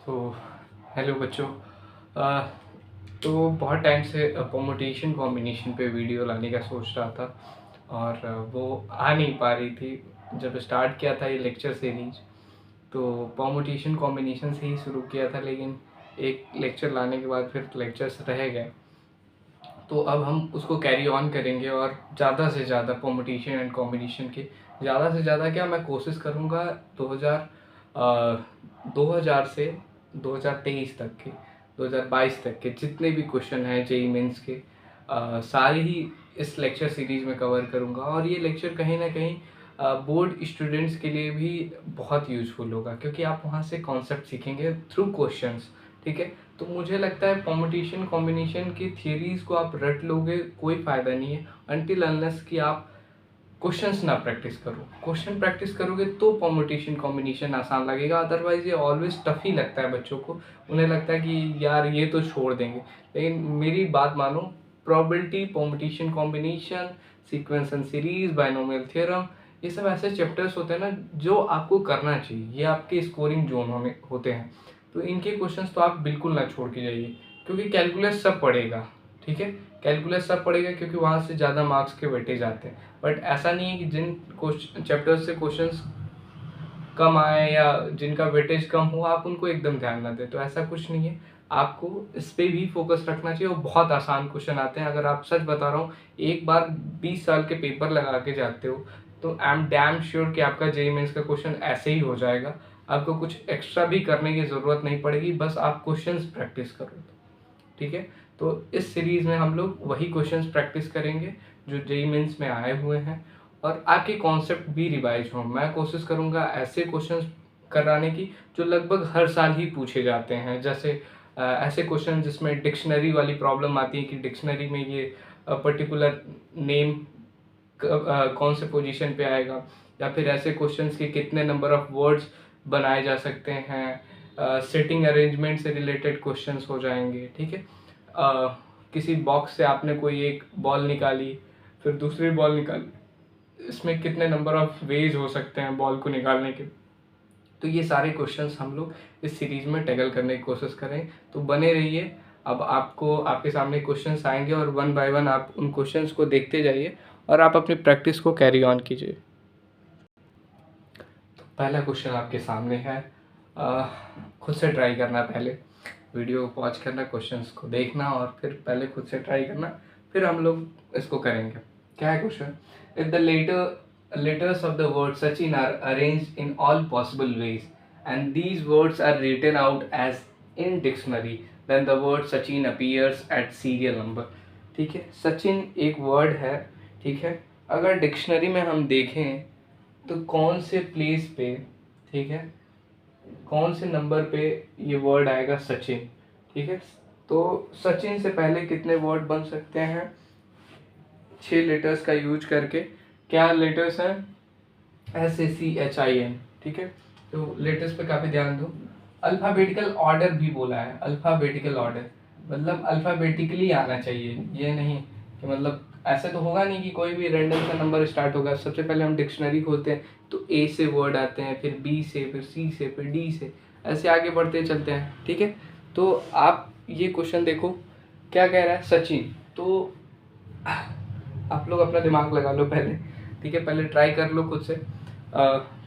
तो हेलो बच्चों। अ, तो बहुत टाइम से परमुटेशन कॉम्बिनेशन पे वीडियो लाने का सोच रहा था और वो आ नहीं पा रही थी। जब स्टार्ट किया था ये लेक्चर सीरीज तो परमुटेशन कॉम्बिनेशन से ही शुरू किया था, लेकिन एक लेक्चर लाने के बाद फिर लेक्चर्स रह गए। तो अब हम उसको कैरी ऑन करेंगे और ज़्यादा से ज़्यादा परमुटेशन एंड कॉम्बिनेशन के ज़्यादा से ज़्यादा क्या मैं कोशिश करूँगा 2000 से 2023 तक के 2022 तक के जितने भी क्वेश्चन हैं जेई मेंस के सारे ही इस लेक्चर सीरीज में कवर करूँगा। और ये लेक्चर कहीं ना कहीं बोर्ड स्टूडेंट्स के लिए भी बहुत यूज़फुल होगा, क्योंकि आप वहाँ से कॉन्सेप्ट सीखेंगे थ्रू क्वेश्चंस। ठीक है, तो मुझे लगता है परमुटेशन कॉम्बिनेशन की थियरीज को आप रट लोगे कोई फ़ायदा नहीं है अनटिल अनलेस कि आप क्वेश्चंस ना प्रैक्टिस करो। क्वेश्चन प्रैक्टिस करोगे तो परमुटेशन कॉम्बिनेशन आसान लगेगा, अदरवाइज ये ऑलवेज टफ ही लगता है बच्चों को। उन्हें लगता है कि यार ये तो छोड़ देंगे, लेकिन मेरी बात मानो, probability, permutation combination, sequence and series, binomial theorem, ये सब ऐसे चैप्टर्स होते हैं ना जो आपको करना चाहिए। ये आपके स्कोरिंग जोन में होते हैं, तो इनके क्वेश्चंस तो आप बिल्कुल ना छोड़ के जाइए, क्योंकि कैलकुलस सब पड़ेगा। ठीक है, कैलकुलस सब पड़ेगा क्योंकि वहाँ से ज़्यादा मार्क्स के वेटेज आते हैं। बट ऐसा नहीं है कि जिन क्वेश्चन चैप्टर्स से क्वेश्चंस कम आए या जिनका वेटेज कम हो आप उनको एकदम ध्यान ना दें, तो ऐसा कुछ नहीं है। आपको इस पे भी फोकस रखना चाहिए और बहुत आसान क्वेश्चन आते हैं। अगर आप सच बता रहा हूँ, एक बार 20 साल के पेपर लगा के जाते हो तो आई एम डैम श्योर कि आपका जेईई मेंस का क्वेश्चन ऐसे ही हो जाएगा। आपको कुछ एक्स्ट्रा भी करने की ज़रूरत नहीं पड़ेगी, बस आप क्वेश्चंस प्रैक्टिस करो। ठीक है, तो इस सीरीज में हम लोग वही क्वेश्चंस प्रैक्टिस करेंगे जो जेईई मेंस में आए हुए हैं, और आपके कॉन्सेप्ट भी रिवाइज हों। मैं कोशिश करूंगा ऐसे क्वेश्चंस कराने की जो लगभग हर साल ही पूछे जाते हैं। जैसे ऐसे क्वेश्चन जिसमें डिक्शनरी वाली प्रॉब्लम आती है कि डिक्शनरी में ये पर्टिकुलर नेम कौन से पोजीशन पे आएगा, या फिर ऐसे क्वेश्चंस के कितने नंबर ऑफ वर्ड्स बनाए जा सकते हैं। सेटिंग अरेंजमेंट से रिलेटेड क्वेश्चंस हो जाएंगे। ठीक है, किसी बॉक्स से आपने कोई एक बॉल निकाली, फिर दूसरी बॉल निकाली, इसमें कितने नंबर ऑफ वेज हो सकते हैं बॉल को निकालने के। तो ये सारे क्वेश्चंस हम लोग इस सीरीज में टैकल करने की कोशिश करें, तो बने रहिए। अब आपको आपके सामने क्वेश्चंस आएंगे और वन बाय वन आप उन क्वेश्चंस को देखते जाइए और आप अपनी प्रैक्टिस को कैरी ऑन कीजिए। तो पहला क्वेश्चन आपके सामने है, खुद से ट्राई करना, पहले वीडियो को पॉज करना, क्वेश्चंस को देखना और फिर पहले खुद से ट्राई करना, फिर हम लोग इसको करेंगे। क्या है question? If the letters of the word Sachin are arranged in all possible ways and these words are written out as in dictionary, then the word Sachin appears at serial number। ठीक है, सचिन एक word है। ठीक है, अगर dictionary में हम देखें तो कौन से प्लेस पे, ठीक है, कौन से नंबर पे ये वर्ड आएगा सचिन। ठीक है, तो सचिन से पहले कितने वर्ड बन सकते हैं? 6 लेटर्स का यूज करके। क्या लेटर्स हैं? SACHIN। ठीक है, तो लेटर्स पे काफ़ी ध्यान दो। अल्फ़ाबेटिकल ऑर्डर भी बोला है, अल्फ़ाबेटिकल ऑर्डर मतलब अल्फ़ाबेटिकली आना चाहिए। ये नहीं कि मतलब ऐसे तो होगा नहीं कि कोई भी रैंडम सा नंबर स्टार्ट होगा। सबसे पहले हम डिक्शनरी खोलते हैं तो A से वर्ड आते हैं, फिर B से, फिर C से, फिर D से, ऐसे आगे बढ़ते चलते हैं। ठीक है, तो आप ये क्वेश्चन देखो क्या कह रहा है, सचिन। तो आप लोग अपना दिमाग लगा लो पहले। ठीक है, पहले ट्राई कर लो खुद से,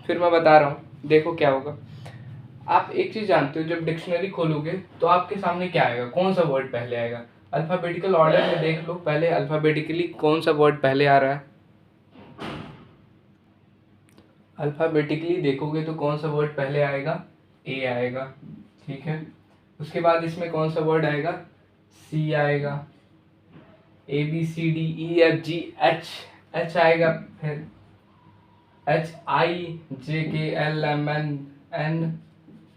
फिर मैं बता रहा हूँ, देखो क्या होगा। आप एक चीज़ जानते हो, जब डिक्शनरी खोलोगे तो आपके सामने क्या आएगा, कौन सा वर्ड पहले आएगा? अल्फ़ाबेटिकल ऑर्डर में देख लो पहले अल्फ़ाबेटिकली कौन सा वर्ड पहले आ रहा है। अल्फ़ाबेटिकली देखोगे तो कौन सा वर्ड पहले आएगा? ए आएगा। ठीक है, उसके बाद इसमें कौन सा वर्ड आएगा? सी आएगा। ABCDEFGH, एच आएगा, फिर HIJKLMNN,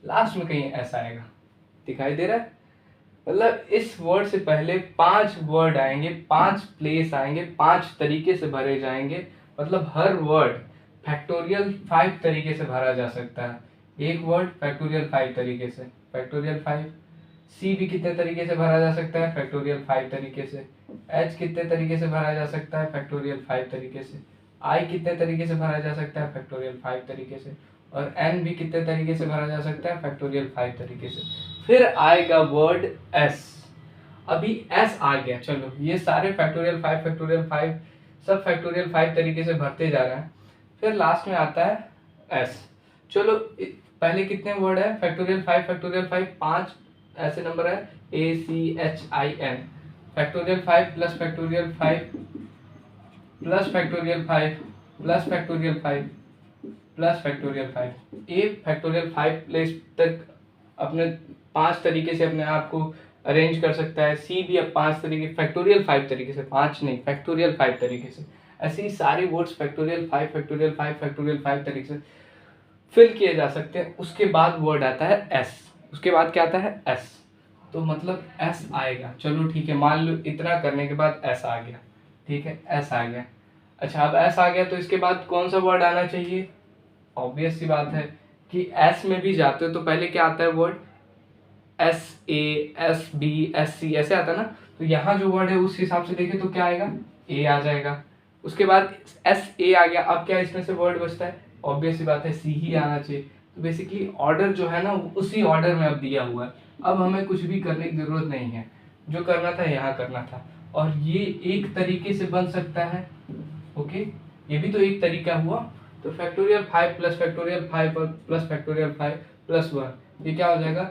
लास्ट में कहीं ऐसा आएगा। दिखाई दे रहा है? मतलब इस वर्ड से पहले 5 वर्ड आएंगे, 5 प्लेस आएंगे, 5 तरीके से भरे जाएंगे। मतलब हर वर्ड फैक्टोरियल 5 तरीके से भरा जा सकता है। एक वर्ड फैक्टोरियल 5 तरीके से, फैक्टोरियल 5। सी भी कितने तरीके से भरा जा सकता है? फैक्टोरियल 5 तरीके से। एच कितने तरीके से भरा जा सकता है? फैक्टोरियल 5 तरीके से। आई कितने तरीके से भरा जा सकता है? फैक्टोरियल 5 तरीके से। और n भी कितने तरीके से भरा जा सकता है, फैक्टोरियल 5 तरीके से। फिर आएगा वर्ड s। अभी s आ गया, चलो ये सारे फैक्टोरियल 5 सब फैक्टोरियल 5 तरीके से भरते जा रहे हैं। फिर लास्ट में आता है s। चलो पहले कितने वर्ड है, फैक्टोरियल 5 5 ऐसे नंबर है ACHIN, factorial 5 plus factorial 5 plus factorial 5 plus factorial 5 plus factorial 5। ए फैक्टोरियल 5 प्लेस तक अपने 5 तरीके से अपने आप को अरेंज कर सकता है। सी भी अब 5 तरीके फैक्टोरियल 5 तरीके से, 5 नहीं फैक्टोरियल 5 तरीके से। ऐसे ही सारे वर्ड्स फैक्टोरियल 5 तरीके से फिल किए जा सकते हैं। उसके बाद वर्ड आता है एस। उसके बाद क्या आता है, एस। तो मतलब एस आएगा। चलो ठीक है, मान लो इतना करने के बाद एस आ गया, ठीक है, एस आ गया। अच्छा अब एस आ गया तो इसके बाद कौन सा वर्ड आना चाहिए, ऑब्वियस सी बात है कि एस में भी जाते हो तो पहले क्या आता है वर्ड, SASB SC ऐसे आता है ना। तो यहाँ जो वर्ड है उस हिसाब से देखें तो क्या आएगा, ए आ जाएगा। उसके बाद SA आ गया। अब क्या इसमें से वर्ड बचता है, ऑब्वियस सी बात है सी ही आना चाहिए। तो बेसिकली ऑर्डर जो है ना उसी ऑर्डर में अब दिया हुआ है। अब हमें कुछ भी करने की जरूरत नहीं है, जो करना था यहाँ करना था। और ये एक तरीके से बन सकता है, ओके, ये भी तो एक तरीका हुआ। तो factorial 5 plus factorial 5 plus factorial 5 plus 1, ये क्या हो जाएगा,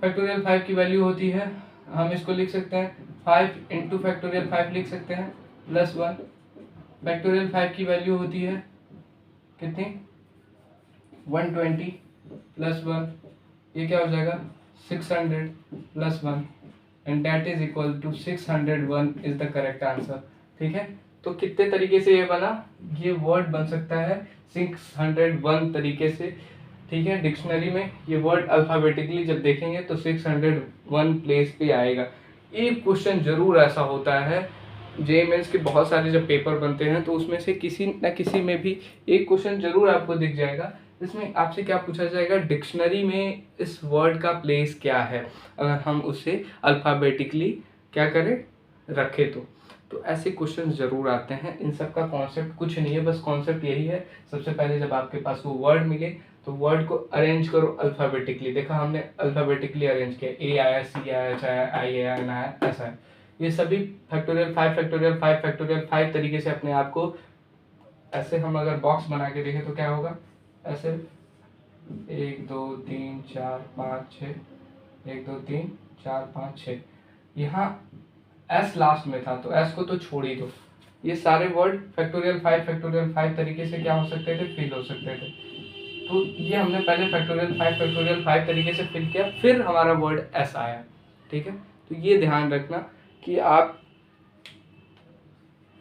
फैक्टोरियल 5 की वैल्यू होती है, हम इसको लिख सकते हैं 5 इंटू फैक्टोरियल 5 लिख सकते हैं प्लस 1। फैक्टोरियल 5 की वैल्यू होती है कितनी, 120 प्लस 1, ये क्या हो जाएगा 600 plus 1 and that is equal to 601 is the correct answer. ठीक है, तो कितने तरीके से ये बना, ये वर्ड बन सकता है 601 तरीके से। ठीक है, डिक्शनरी में ये वर्ड अल्फाबेटिकली जब देखेंगे तो 601 प्लेस पे आएगा। एक क्वेश्चन जरूर ऐसा होता है, जे मेंस के बहुत सारे जब पेपर बनते हैं तो उसमें से किसी न किसी में भी एक क्वेश्चन जरूर आपको दिख जाएगा, इसमें आपसे क्या पूछा जाएगा, डिक्शनरी में इस वर्ड का प्लेस क्या है, अगर हम उसे अल्फ़ाबेटिकली क्या करें रखें तो ऐसे क्वेश्चन जरूर आते हैं। इन सब का कॉन्सेप्ट कुछ नहीं है, बस कॉन्सेप्ट यही है, सबसे पहले जब आपके पास वो वर्ड मिले तो वर्ड को अरेंज करो अल्फ़ाबेटिकली। देखा हमने अल्फ़ाबेटिकली अरेंज किया, ए आया, सी आया, एच आया, आई आया, एन आया, ऐसा है। ये सभी फैक्टोरियल 5 तरीके से अपने आप को, ऐसे हम अगर बॉक्स बना के देखें तो क्या होगा, ऐसे 1 2 3 4 5 6, 1 2 3 4 5 6, यहाँ एस लास्ट में था तो एस को तो छोड़ ही दो। ये सारे वर्ड फैक्टोरियल 5 तरीके से क्या हो सकते थे, फिल हो सकते थे। तो ये हमने पहले फैक्टोरियल 5 तरीके से फिल किया, फिर हमारा वर्ड एस आया। ठीक है, तो ये ध्यान रखना कि आप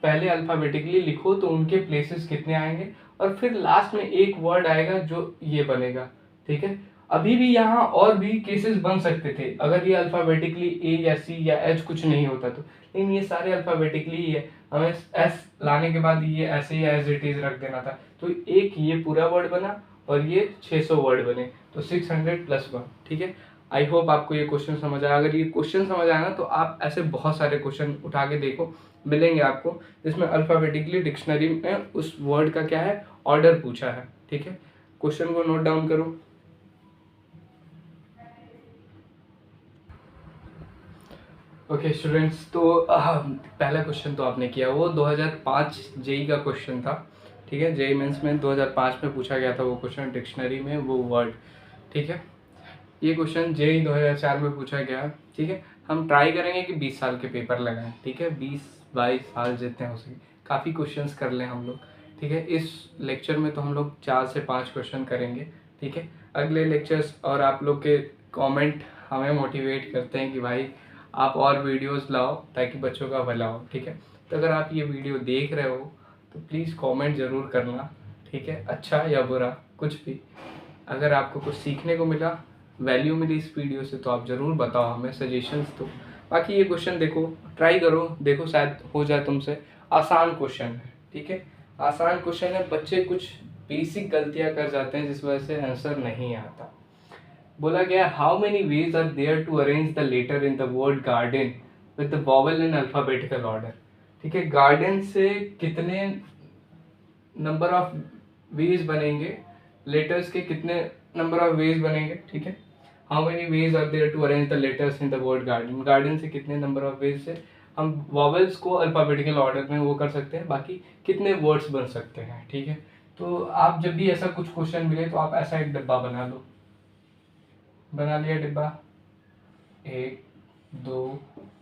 पहले अल्फ़ाबेटिकली लिखो तो उनके प्लेसेस कितने आएंगे और फिर लास्ट में एक वर्ड आएगा जो ये बनेगा। ठीक है, अभी भी यहाँ और भी केसेस बन सकते थे अगर ये अल्फ़ाबेटिकली ए या सी या एच कुछ नहीं होता तो, लेकिन ये सारे अल्फ़ाबेटिकली ही है, हमें एस लाने के बाद ये ऐसे ही एज इट इज रख देना था। तो एक ये पूरा वर्ड बना और ये 600 वर्ड बने, तो 600 प्लस 1। ठीक है, आई होप आपको ये क्वेश्चन समझ आया। अगर ये क्वेश्चन समझ आया ना तो आप ऐसे बहुत सारे क्वेश्चन उठा के देखो, मिलेंगे आपको जिसमें अल्फ़ाबेटिकली डिक्शनरी में उस वर्ड का क्या है, ऑर्डर पूछा है। ठीक है, क्वेश्चन को नोट डाउन करो। ओके स्टूडेंट्स, तो पहला क्वेश्चन तो आपने किया, वो 2005 जेई का क्वेश्चन था। ठीक है, जेई मेंस में 2005 में पूछा गया था वो क्वेश्चन, डिक्शनरी में वो वर्ड। ठीक है, ये क्वेश्चन जेई 2004 में पूछा गया। ठीक है, हम ट्राई करेंगे कि 20 साल के पेपर लगाएं। ठीक है, 20-22 साल जितने हो सके काफ़ी क्वेश्चंस कर लें हम लोग। ठीक है, इस लेक्चर में तो हम लोग 4 से 5 क्वेश्चन करेंगे। ठीक है, अगले लेक्चर्स और आप लोग के कमेंट हमें मोटिवेट करते हैं कि भाई आप और वीडियोस लाओ ताकि बच्चों का भला हो। ठीक है, तो अगर आप ये वीडियो देख रहे हो तो प्लीज़ कमेंट ज़रूर करना। ठीक है, अच्छा या बुरा कुछ भी, अगर आपको कुछ सीखने को मिला, वैल्यू मिली इस वीडियो से तो आप ज़रूर बताओ हमें, सजेशंस दो। बाकी ये क्वेश्चन देखो, ट्राई करो, देखो शायद हो जाए तुमसे। आसान क्वेश्चन है, ठीक है, आसान क्वेश्चन है। बच्चे कुछ बेसिक गलतियाँ कर जाते हैं जिस वजह से आंसर नहीं आता। बोला गया how many ways are there to arrange the letter in the word garden with the vowel in alphabetical order. ठीक है, गार्डन से कितने नंबर ऑफ वेज बनेंगे लेटर्स के कितने नंबर ऑफ वेज बनेंगे, ठीक है। How many ways are there to arrange the letters in the word garden, garden से कितने नंबर ऑफ वेज से हम वॉवेल्स को अल्फाबेटिकल ऑर्डर में वो कर सकते हैं, बाकी कितने वर्ड्स बन सकते हैं, ठीक है। तो आप जब भी ऐसा कुछ क्वेश्चन मिले तो आप ऐसा एक डिब्बा बना लो, बना लिया डिब्बा, 1 2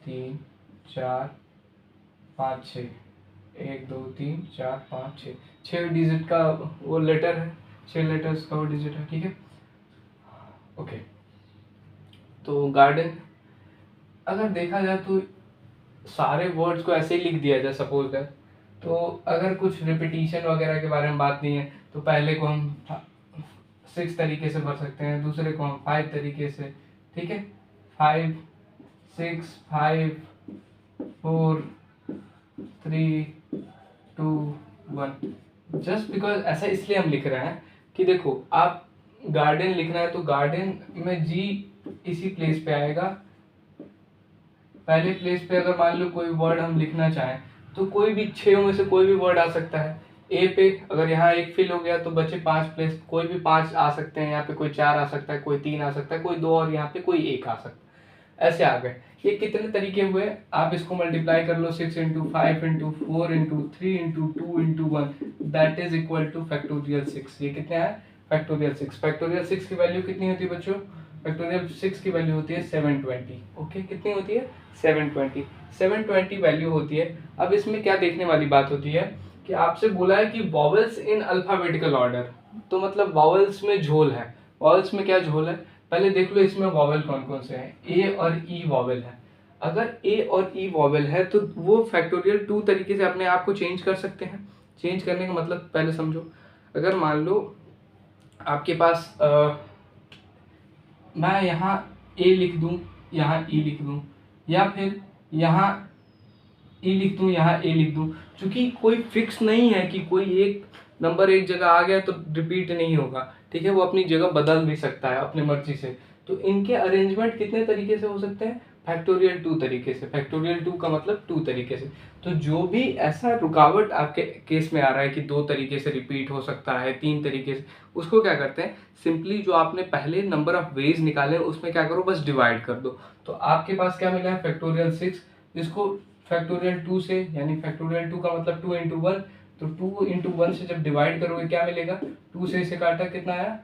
3 4 5 6, 1 2 3 4 5 6, 6 डिजिट का वो लेटर है, 6 लेटर्स का वो डिजिट है, ठीक है। ओके, तो गार्डन अगर देखा जाए तो सारे वर्ड्स को ऐसे ही लिख दिया जाए सपोज दैट, तो अगर कुछ रिपीटिशन वगैरह के बारे में बात नहीं है तो पहले को हम 6 तरीके से भर सकते हैं, दूसरे को हम 5 तरीके से, ठीक है। 5 6 5 4 3 2 1, जस्ट बिकॉज ऐसा इसलिए हम लिख रहे हैं कि देखो आप गार्डन लिखना है तो गार्डन में जी इसी प्लेस पे आएगा, पहले प्लेस पे अगर मान लो कोई वर्ड हम लिखना चाहें तो कोई भी 6 में से कोई भी वर्ड आ सकता है। ए पे अगर यहाँ 1 फिल हो गया तो बचे 5 प्लेस, कोई भी 5 आ सकते हैं, यहाँ पे कोई 4 आ सकता है, कोई 3 आ सकता है, कोई 2 और यहाँ पे कोई 1 आ सकता है, ऐसे आ गए। ये कितने तरीके हुए, आप इसको मल्टीप्लाई कर लो, 6 into 5 into 4 into 3 into 2 into 1 that is equal two factorial 6। ये कितने है, फैक्टोरियल 6। फैक्टोरियल 6 की वैल्यू कितनी होती है बच्चों, फैक्टोरियल 6 की वैल्यू होती है 720। ओके, कितनी होती है 720, 720 वैल्यू होती है। अब इसमें क्या देखने वाली बात होती है कि आपसे बोला है कि वॉवेल्स इन अल्फाबेटिकल ऑर्डर, तो मतलब वॉवेल्स में झोल है। वॉवेल्स में क्या झोल है, पहले देख लो इसमें वॉवेल कौन कौन से हैं, ए और ई वॉवेल है। अगर ए और ई वॉवेल है तो वो फैक्टोरियल 2 तरीके से अपने आप को चेंज कर सकते हैं। चेंज करने का मतलब पहले समझो, अगर मान लो आपके पास मैं यहाँ ए लिख दूँ, यहाँ ई लिख दूँ, या फिर यहाँ ई लिख दूँ, यहाँ ए लिख दूँ, क्योंकि कोई फिक्स नहीं है कि कोई एक नंबर एक जगह आ गया तो रिपीट नहीं होगा, ठीक है। वो अपनी जगह बदल भी सकता है अपनी मर्जी से। तो इनके अरेंजमेंट कितने तरीके से हो सकते हैं, फैक्टोरियल 2 तरीके से। फैक्टोरियल 2 का मतलब 2 तरीके से। तो जो भी ऐसा रुकावट आपके केस में आ रहा है कि 2 तरीके से रिपीट हो सकता है, 3 तरीके से, उसको क्या करते हैं, सिंपली जो आपने पहले नंबर ऑफ वेज निकाले उसमें क्या करो, बस डिवाइड कर दो। तो आपके पास क्या मिला है, फैक्टोरियल 6, जिसको फैक्टोरियल 2 से, यानी फैक्टोरियल 2 का मतलब 2 इंटू 1, तो 2 इंटू 1 से जब डिवाइड करोगे क्या मिलेगा, 2 से इसे काटा कितना आया,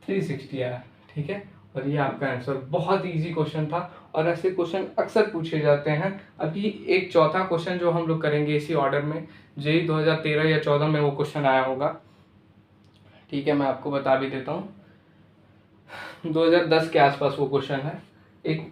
360 आया, ठीक है। और ये आपका आंसर, बहुत इजी क्वेश्चन था और ऐसे क्वेश्चन अक्सर पूछे जाते हैं। अभी एक चौथा क्वेश्चन जो हम लोग करेंगे इसी ऑर्डर में, जेई 2013 या 14 में वो क्वेश्चन आया होगा, ठीक है। मैं आपको बता भी देता हूँ, 2010 के आसपास वो क्वेश्चन है। एक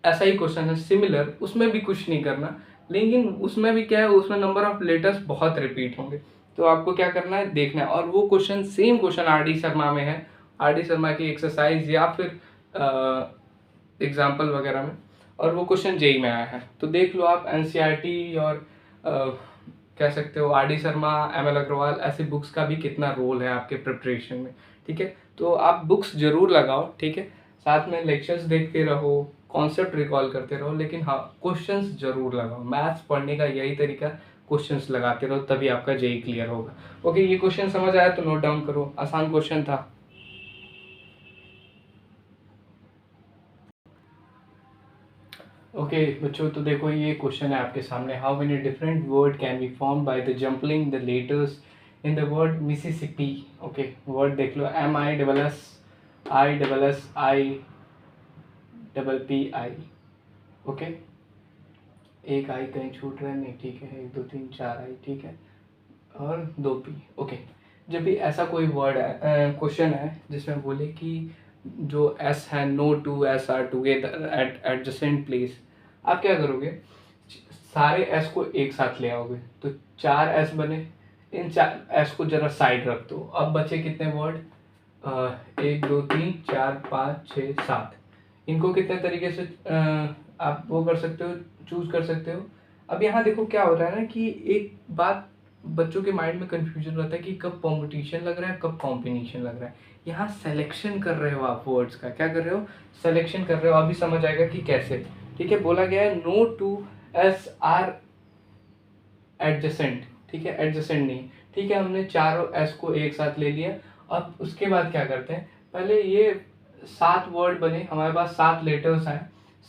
ऐसा ही क्वेश्चन है सिमिलर, उसमें भी कुछ नहीं करना, लेकिन उसमें भी क्या है, उसमें नंबर ऑफ लेटर्स बहुत रिपीट होंगे। तो आपको क्या करना है, देखना है। और वो question same question RD. Sharma में है, आर.डी. शर्मा की एक्सरसाइज या फिर एग्जाम्पल वगैरह में, और वो क्वेश्चन जेई में आया है। तो देख लो आप, एनसीईआरटी और कह सकते हो आर.डी. शर्मा, एम.एल. अग्रवाल, ऐसे बुक्स का भी कितना रोल है आपके प्रिपरेशन में, ठीक है। तो आप बुक्स जरूर लगाओ, ठीक है, साथ में लेक्चर्स देखते रहो, कॉन्सेप्ट रिकॉल करते रहो, लेकिन हाँ क्वेश्चंस जरूर लगाओ। मैथ्स पढ़ने का यही तरीका, क्वेश्चंस लगाते रहो, तभी आपका जेई क्लियर होगा। ओके, ये क्वेश्चन समझ आया तो नोट डाउन करो, आसान क्वेश्चन था। ओके बच्चों, तो देखो ये क्वेश्चन है आपके सामने, how many different word can be form by the jumbling the letters in the word Mississippi. Okay, word देख लो, MISSISSI ओके, एक आई कहीं छूट रहा है, नहीं, ठीक है, 1 2 3 4 आई, ठीक है, और 2 पी। ओके, जब भी ऐसा कोई वर्ड है, क्वेश्चन है जिसमें बोले कि जो एस है, no two S are together at adjacent place, आप क्या करोगे, सारे एस को एक साथ ले आओगे, तो 4 एस बने, इन 4 एस को जरा साइड रख दो। अब बचे कितने वर्ड, 1 2 3 4 5 6 7, इनको कितने तरीके से आप वो कर सकते हो, चूज कर सकते हो। अब यहाँ देखो क्या हो रहा है ना, कि एक बात बच्चों के माइंड में कंफ्यूजन रहता है कि कब कॉम्पिटिशन लग रहा है, कब कॉम्बिनेशन लग रहा है। यहाँ सिलेक्शन कर रहे हो आप वर्ड्स का, क्या कर रहे हो, सिलेक्शन कर रहे हो। अभी समझ आएगा कि कैसे, ठीक है। बोला गया है no two S are adjacent, ठीक है, एडजेसेंट नहीं, ठीक है। हमने चारों एस को एक साथ ले लिया अब उसके बाद क्या करते हैं, पहले ये 7 वर्ड बने, हमारे पास 7 लेटर्स आए,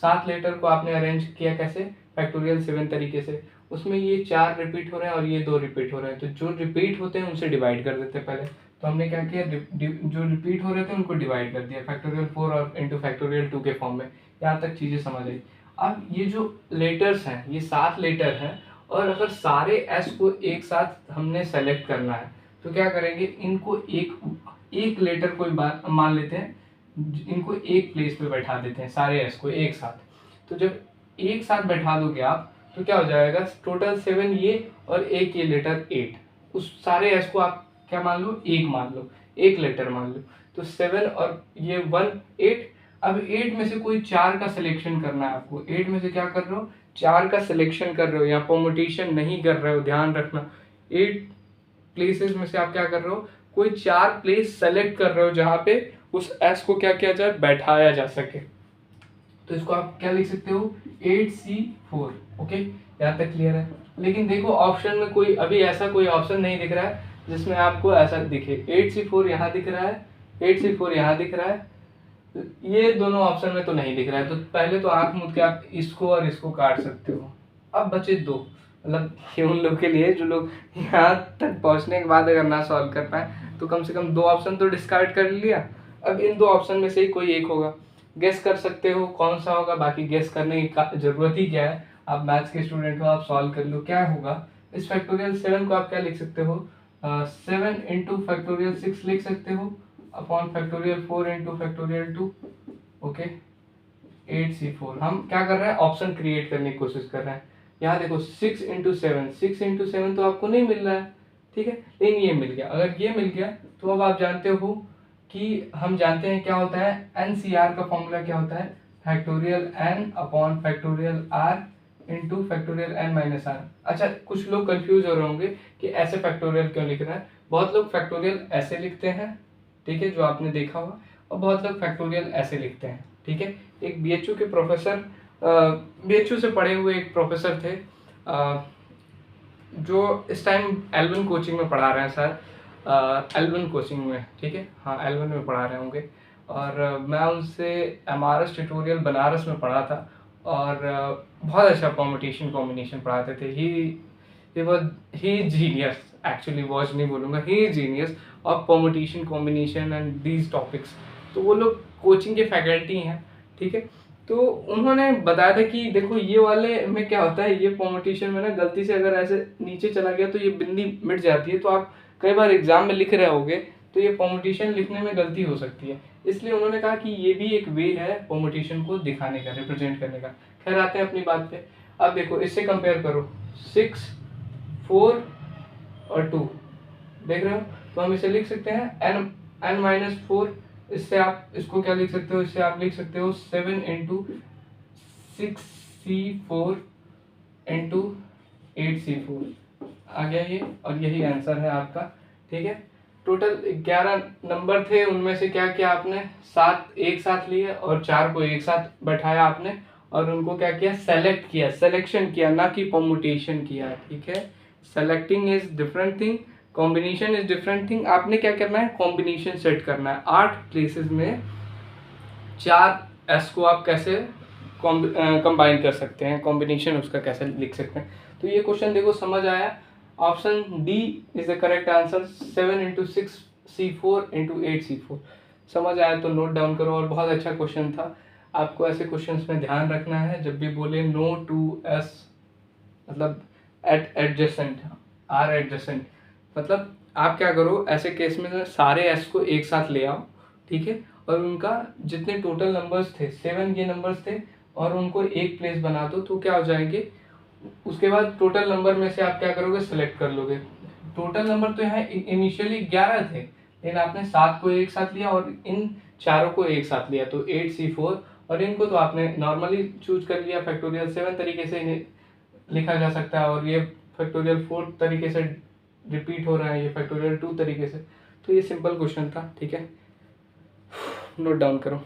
7 लेटर को आपने अरेंज किया कैसे, फैक्टोरियल 7 तरीके से। उसमें ये 4 रिपीट हो रहे हैं और ये 2 रिपीट हो रहे हैं, तो जो रिपीट होते हैं उनसे डिवाइड कर देते हैं पहले। तो हमने क्या किया, जो रिपीट हो रहे थे उनको डिवाइड कर दिया फैक्टोरियल 4 और इंटू फैक्टोरियल 2 के फॉर्म में। यहाँ तक चीज़ें समझ आई। अब ये जो लेटर्स हैं, ये 7 लेटर हैं, और अगर सारे एस को एक साथ हमने सेलेक्ट करना है तो क्या करेंगे, इनको एक लेटर को मान लेते हैं, इनको एक प्लेस पे बैठा देते हैं सारे एस को एक साथ। तो जब एक साथ बैठा दोगे आप तो क्या हो जाएगा, टोटल 7 ये और एक ये लेटर 8, उस सारे एस को आप क्या मान लो, एक मान लो, एक लेटर मान लो। तो 7 और ये 1 8। अब 8 में से कोई 4 का सिलेक्शन करना है आपको। 8 में से क्या कर रहे हो, 4 का सिलेक्शन कर रहे हो, यहाँ परमुटेशन नहीं कर रहे हो, ध्यान रखना। 8 प्लेसेस में से आप क्या कर रहे हो, कोई 4 प्लेस सेलेक्ट कर रहे हो जहाँ पे उस एस को क्या किया जाए, बैठाया जा सके। तो इसको आप क्या लिख सकते हो, 8C4। ओके, यहाँ तक क्लियर है। लेकिन देखो ऑप्शन में कोई अभी ऐसा कोई ऑप्शन नहीं दिख रहा है जिसमें आपको ऐसा दिखे। 8C4 यहाँ दिख रहा है, 8C4 यहाँ दिख रहा है, ये दोनों ऑप्शन में तो नहीं दिख रहा है। तो पहले तो आंख मूंद के आप इसको और इसको काट सकते हो। अब बचे 2, मतलब ये उन लोग के लिए जो लोग यहाँ तक पहुँचने के बाद अगर ना सॉल्व कर पाए तो कम से कम 2 ऑप्शन तो डिस्कार्ड कर लिया। अब इन 2 ऑप्शन में से ही कोई एक होगा, गेस कर सकते हो कौन सा होगा। बाकी गेस करने की जरूरत ही क्या है, आप मैथ्स के स्टूडेंट हो, आप सॉल्व कर लो क्या होगा। इस फैक्टोरियल 7 को आप क्या लिख सकते हो, 7 इंटू फैक्टोरियल 6 लिख सकते हो upon factorial 4 into factorial 2। Okay, 8C4। हम क्या कर रहे हैं, ऑप्शन क्रिएट करने की कोशिश कर रहे हैं। यहाँ देखो 6 इंटू 7, 6 इंटू 7 तो आपको नहीं मिल रहा है, ठीक है, लेकिन ये मिल गया। अगर ये मिल गया तो अब आप जानते हो कि हम जानते हैं क्या होता है, NCR का फॉर्मूला क्या होता है, factorial n upon factorial r into factorial n minus r. अच्छा, कुछ लोग कंफ्यूज हो रहे होंगे कि ऐसे फैक्टोरियल क्यों लिख रहे हैं। बहुत लोग फैक्टोरियल ऐसे लिखते हैं, ठीक है, जो आपने देखा होगा, और बहुत लोग फैक्टोरियल ऐसे लिखते हैं, ठीक है। एक BHU के प्रोफेसर, BHU से पढ़े हुए एक प्रोफेसर थे, जो इस टाइम L1 कोचिंग में पढ़ा रहे हैं सर, L1 कोचिंग में, ठीक है, हाँ L1 में पढ़ा रहे होंगे। और मैं उनसे MRS ट्यूटोरियल बनारस में पढ़ा था, और बहुत अच्छा परमुटेशन कॉम्बिनेशन पढ़ाते थे। ही जीनियस, एक्चुअली वॉच नहीं बोलूँगा, ही genius of permutation combination and these topics. तो वो लोग कोचिंग के फैकल्टी हैं, ठीक है। तो उन्होंने बताया था कि देखो ये वाले में क्या होता है, ये परमुटेशन में ना गलती से अगर ऐसे नीचे चला गया तो ये बिंदी मिट जाती है, तो आप कई बार एग्जाम में लिख रहे होगे तो ये परमुटेशन लिखने में गलती हो सकती है। इसलिए उन्होंने कहा कि ये भी एक वे है परमुटेशन को दिखाने का, रिप्रेजेंट करने का। खैर आते हैं अपनी बात पे। अब देखो इससे कंपेयर करो, 6 4 और 2, देख रहे हो, तो हम इसे लिख सकते हैं n माइनस 4। इससे आप इसको क्या लिख सकते हो, इससे आप लिख सकते हो 7 इंटू 6C4 इंटू 8C4 आ गया ये, और यही आंसर है आपका, ठीक है। टोटल 11 नंबर थे, उनमें से क्या किया आपने, 7 एक साथ लिए और 4 को एक साथ बैठाया आपने, और उनको क्या किया, सेलेक्ट किया, सिलेक्शन किया, ना कि परमुटेशन किया, ठीक है। Selecting is different thing, combination is different thing. आपने क्या करना है, कॉम्बिनेशन सेट करना है। 8 प्लेसेस में 4 एस को आप कैसे कंबाइन कर सकते हैं, कॉम्बिनेशन उसका कैसे लिख सकते हैं। तो ये क्वेश्चन देखो समझ आया, option D is the correct answer, 7 into 6C4 into 8C4। समझ आया तो नोट डाउन करो, और बहुत अच्छा क्वेश्चन था। आपको ऐसे क्वेश्चंस में ध्यान रखना है, जब भी बोले नो टू एस, मतलब एट एडजेसेंट, आर एडजेसेंट, मतलब आप क्या करो ऐसे केस में सारे एस को एक साथ ले आओ, ठीक है, और उनका जितने टोटल नंबर्स थे, 7 ये नंबर्स थे, और उनको एक प्लेस बना दो, तो क्या हो जाएंगे, उसके बाद टोटल नंबर में से आप क्या करोगे, सिलेक्ट कर लोगे। टोटल नंबर तो यहाँ इनिशियली 11 थे, लेकिन आपने 7 को एक साथ लिया और इन चारों को एक साथ लिया, तो 8C4, और इनको तो आपने नॉर्मली चूज कर लिया। फैक्टोरियल 7 तरीके से इन्हें लिखा जा सकता है, और ये फैक्टोरियल 4 तरीके से रिपीट हो रहा है, ये फैक्टोरियल 2 तरीके से। तो ये सिंपल क्वेश्चन था, ठीक है, नोट डाउन करो।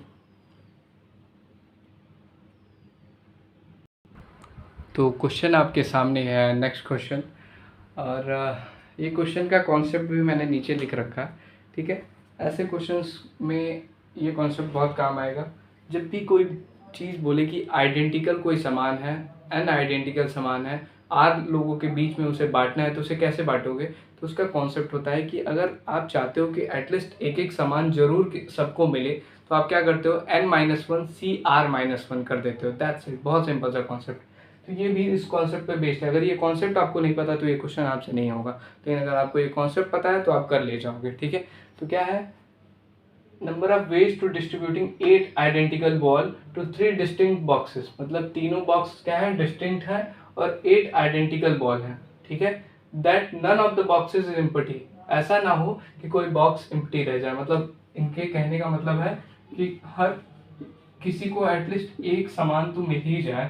तो क्वेश्चन आपके सामने है, नेक्स्ट क्वेश्चन, और ये क्वेश्चन का कॉन्सेप्ट भी मैंने नीचे लिख रखा है, ठीक है। ऐसे क्वेश्चंस में ये कॉन्सेप्ट बहुत काम आएगा। जब भी कोई चीज़ बोले कि आइडेंटिकल कोई सामान है, एन आइडेंटिकल सामान है, आर लोगों के बीच में उसे बांटना है, तो उसे कैसे बांटोगे? तो उसका कॉन्सेप्ट होता है कि अगर आप चाहते हो कि एटलीस्ट एक एक सामान जरूर सबको मिले, तो आप क्या करते हो, n-1 CR-1 कर देते हो। दैट्स इट, बहुत सिंपल सा कॉन्सेप्ट। तो ये भी इस कॉन्सेप्ट पे बेस्ड है। अगर ये कॉन्सेप्ट आपको नहीं पता तो ये क्वेश्चन आपसे नहीं होगा, लेकिन अगर आपको ये कॉन्सेप्ट पता है तो आप कर ले जाओगे। ठीक है, तो क्या है, number of ways to distributing 8 identical ball to 3 distinct boxes. मतलब तीनों बॉक्स क्या है, डिस्टिंक्ट है, और 8 आइडेंटिकल बॉल है। ठीक है, that none of the boxes is empty. ऐसा ना हो कि कोई बॉक्स एम्प्टी रह जाए। मतलब इनके कहने का मतलब है कि हर किसी को एटलीस्ट एक सामान तो मिल ही जाए।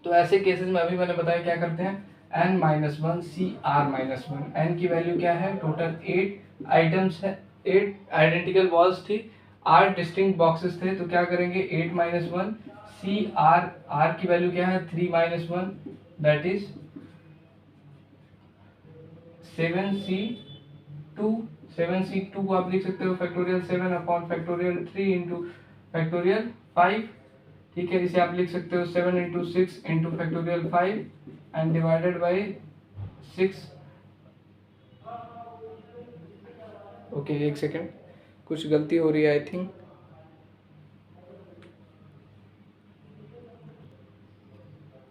तो ऐसे केसेस में अभी मैंने बताया क्या करते हैं, n-1 CR-1। n की वैल्यू क्या है, टोटल 8 आइटम्स है, 8 आइडेंटिकल वॉल्स थी, 8 डिस्टिंक्ट बॉक्सेस थे। तो क्या करेंगे, 8-1 CR, r की वैल्यू क्या है, 3-1, दैट इज 7C2। 7C2 को आप लिख सकते हो factorial 7 upon factorial 3 into factorial 5। ठीक है, इसे आप लिख सकते हो 7 into 6 into factorial 5 and divided by 6। Okay, एक सेकेंड, कुछ गलती हो रही है आई थिंक।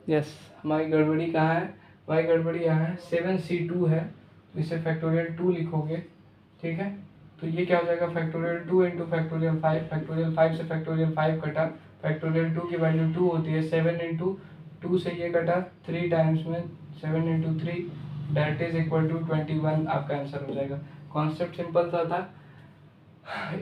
यस, हमारी गड़बड़ी कहाँ है, हमारी गड़बड़ी यहाँ है, 7C2 है, तो इसे फैक्टोरियल 2 लिखोगे। ठीक है, तो ये क्या हो जाएगा, फैक्टोरियल 2 इंटू फैक्टोरियल 5। फैक्टोरियल 5 से फैक्टोरियल 5 कटा, फैक्टोरियल 2 की वैल्यू 2 होती है, 7 इंटू 2 से ये कटा 3 टाइम्स में, 7 into 3 that is equal to 21। आपका आंसर हो जाएगा। कॉन्सेप्ट सिंपल सा था,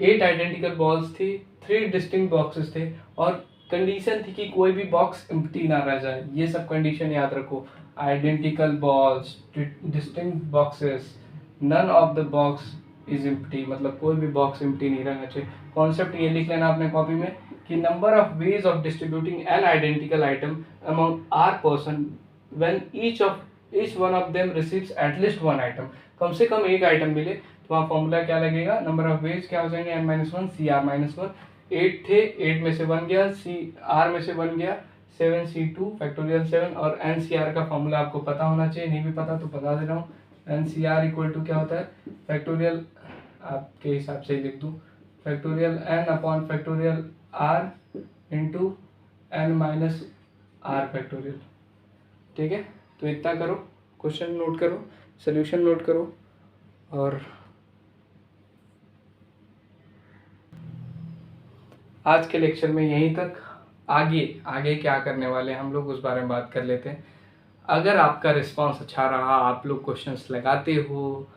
8 आइडेंटिकल बॉल्स थी, 3 डिस्टिंक्ट बॉक्सेस थे, और कंडीशन थी कि कोई भी बॉक्स एम्प्टी ना रह जाए। ये सब कंडीशन याद रखो, identical balls, distinct boxes, none of the box is empty, मतलब कोई भी बॉक्स एम्प्टी नहीं रहना चाहिए। कॉन्सेप्ट ये लिख लेना अपने कॉपी में कि number of ways of distributing n identical item among r person when each one of them receives at least one item. कम से कम एक आइटम मिले, तो वहाँ फॉर्मूला क्या लगेगा, नंबर ऑफ वेज क्या हो जाएंगे, n-1 CR-1। 8 थे, 8 में से 1 गया, CR में से 1 गया, 7C2 फैक्टोरियल 7। और NCR का फॉर्मूला आपको पता होना चाहिए, नहीं भी पता तो बता दे रहा हूँ। NCR इक्वल टू क्या होता है, फैक्टोरियल आपके हिसाब से ही लिख दूँ, factorial n upon factorial r into n-r factorial. ठीक है, तो इतना करो, क्वेश्चन नोट करो, सोल्यूशन नोट करो, और आज के लेक्चर में यहीं तक। आगे आगे क्या करने वाले हैं हम लोग, उस बारे में बात कर लेते हैं। अगर आपका रिस्पांस अच्छा रहा, आप लोग क्वेश्चंस लगाते हो,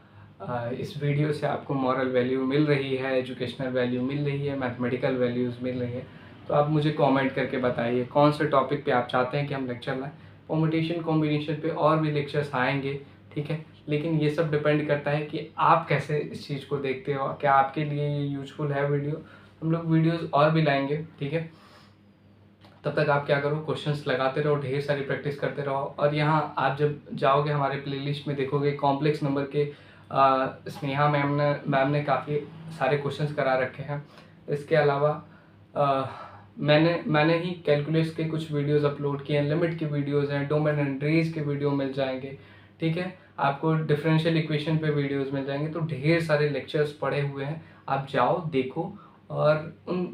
इस वीडियो से आपको मॉरल वैल्यू मिल रही है, एजुकेशनल वैल्यू मिल रही है, मैथमेटिकल वैल्यूज़ मिल रही है, तो आप मुझे कमेंट करके बताइए कौन से टॉपिक पे आप चाहते हैं कि हम लेक्चर लाएं। परमुटेशन कॉम्बिनेशन पे और भी लेक्चर्स आएंगे। ठीक है, लेकिन ये सब डिपेंड करता है कि आप कैसे इस चीज़ को देखते हो, क्या आपके लिए ये यूजफुल है वीडियो। हम लोग वीडियोस और भी लाएंगे। ठीक है, तब तक आप क्या करो, क्वेश्चंस लगाते रहो, ढेर सारी प्रैक्टिस करते रहो। और यहाँ आप जब जाओगे हमारे प्लेलिस्ट में देखोगे कॉम्प्लेक्स नंबर के स्नेहा मैम ने काफ़ी सारे क्वेश्चंस करा रखे हैं। इसके अलावा मैंने ही कैलकुलस के कुछ वीडियोस अपलोड किए हैं, लिमिट के वीडियोस हैं, डोमेन एंड रेज के वीडियो मिल जाएंगे। ठीक है, आपको डिफरेंशियल इक्वेशन पे वीडियोस मिल जाएंगे। तो ढेर सारे लेक्चर्स पड़े हुए हैं, आप जाओ देखो और उन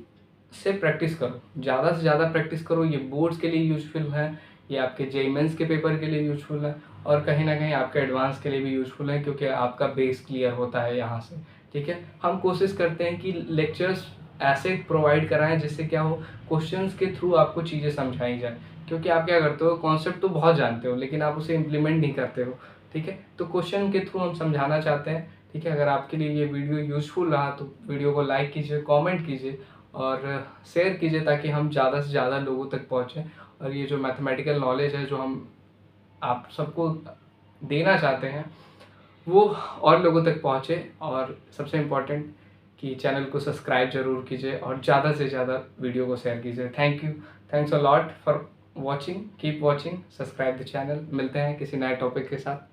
से प्रैक्टिस करो, ज़्यादा से ज़्यादा प्रैक्टिस करो। ये बोर्ड्स के लिए यूजफुल है, ये आपके जेईई मेंस के पेपर के लिए यूजफुल है, और कहीं ना कहीं आपके एडवांस के लिए भी यूजफुल है, क्योंकि आपका बेस क्लियर होता है यहाँ से। ठीक है, हम कोशिश करते हैं कि लेक्चर्स ऐसे प्रोवाइड कराएं जिससे क्या हो, क्वेश्चंस के थ्रू आपको चीज़ें समझाई जाए। क्योंकि आप क्या करते हो, कॉन्सेप्ट तो बहुत जानते हो लेकिन आप उसे इम्प्लीमेंट नहीं करते हो। ठीक है, तो क्वेश्चन के थ्रू हम समझाना चाहते हैं। ठीक है, अगर आपके लिए ये वीडियो यूजफुल रहा तो वीडियो को लाइक कीजिए, कमेंट कीजिए और शेयर कीजिए, ताकि हम ज़्यादा से ज़्यादा लोगों तक पहुँचें, और ये जो मैथमेटिकल नॉलेज है जो हम आप सबको देना चाहते हैं वो और लोगों तक पहुँचे। और सबसे इम्पॉर्टेंट कि चैनल को सब्सक्राइब जरूर कीजिए और ज़्यादा से ज़्यादा वीडियो को शेयर कीजिए। Thank you, thanks a lot for watching, keep watching, subscribe the channel. मिलते हैं किसी नए टॉपिक के साथ।